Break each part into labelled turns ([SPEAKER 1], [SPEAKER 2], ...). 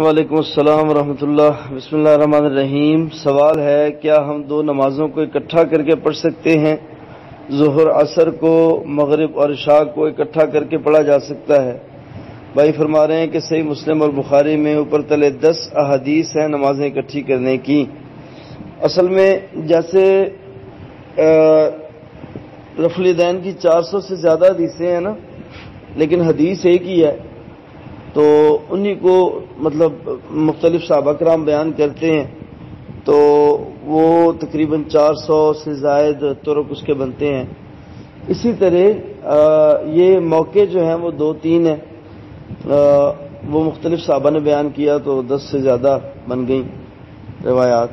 [SPEAKER 1] وعلیکم السلام ورحمۃ اللہ۔ بسم اللہ الرحمن الرحیم۔ سوال ہے، کیا ہم دو نمازوں کو اکٹھا کر کے پڑھ سکتے ہیں؟ ظہر عصر کو، مغرب اور عشاء کو اکٹھا کر کے پڑھا جا سکتا ہے؟ بھائی فرما رہے ہیں کہ صحیح مسلم اور بخاری میں اوپر تلے 10 احادیث ہیں نمازیں اکٹھی کرنے کی۔ اصل میں جیسے رفع الیدین کی 400 سے زیادہ حدیثیں ہیں نا، لیکن حدیث ایک ہی ہے، تو انہی کو مطلب مختلف صحابہ کرام بیان کرتے ہیں، تو وہ تقریباً 400 سے زائد طرق اس کے بنتے ہیں۔ اسی طرح یہ موقع جو ہیں وہ 2-3 ہیں، وہ مختلف صحابہ نے بیان کیا تو 10 سے زیادہ بن گئیں روایات۔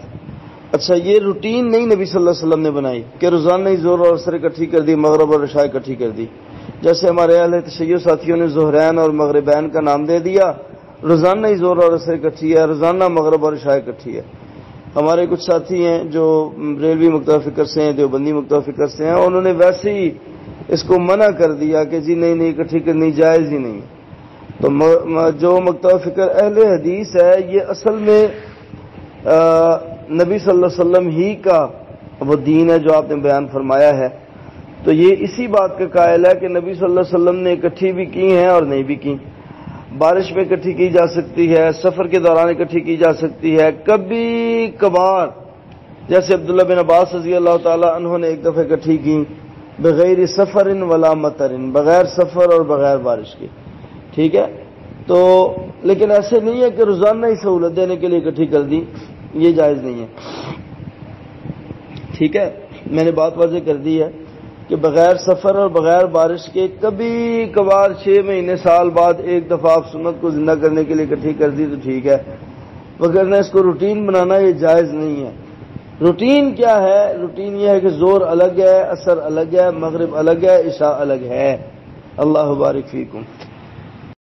[SPEAKER 1] اچھا، یہ روٹین نہیں نبی صلی اللہ علیہ وسلم نے بنائی کہ روزانہ ہی ظہر اور عصر اکٹھی کر دی، مغرب اور عشاء اکٹھی کر دی، جیسے ہمارے اہل تشیع ساتھیوں نے ظہرین اور مغربین کا نام دے دیا، روزانہ ہی ظہر اور عصر اکٹھی ہے، روزانہ مغرب اور عشاء اکٹھی ہے۔ ہمارے کچھ ساتھی ہیں جو ریلوی مکتبہ فکر سے ہیں، دیوبندی مکتبہ فکر سے ہیں، انہوں نے ویسے ہی اس کو منع کر دیا کہ جی نہیں اکٹھی کرنی جائز ہی نہیں۔ تو جو مکتبہ فکر اہل حدیث ہے، یہ اصل میں نبی صلی اللہ علیہ وسلم ہی کا وہ دین ہے جو آپ نے بیان فرمایا ہے، تو یہ اسی بات کا قائل ہے کہ نبی صلی اللہ علیہ وسلم نے اکٹھی بھی کی ہیں اور نہیں بھی کی۔ بارش میں اکٹھی کی جا سکتی ہے، سفر کے دوران اکٹھی کی جا سکتی ہے، کبھی کبھار جیسے عبداللہ بن عباس رضی اللہ تعالی عنہ نے ایک دفعہ اکٹھی کی، بغیر سفر ولا مطر، بغیر سفر اور بغیر بارش کے، ٹھیک ہے۔ تو لیکن ایسے نہیں ہے کہ روزانہ ہی سہولت دینے کے لیے اکٹھی کر دی، یہ جائز نہیں ہے، ٹھیک ہے۔ میں نے بات واضح کر دی ہے کہ بغیر سفر اور بغیر بارش کے کبھی کبھار 6 مہینے سال بعد ایک دفعہ آپ سنت کو زندہ کرنے کے لیے اکٹھی کر دی تو ٹھیک ہے، وگرنہ اس کو روٹین بنانا یہ جائز نہیں ہے۔ روٹین کیا ہے؟ روٹین یہ ہے کہ ظہر الگ ہے، عصر الگ ہے، مغرب الگ ہے، عشاء الگ ہے۔ اللہ بارک فیکم۔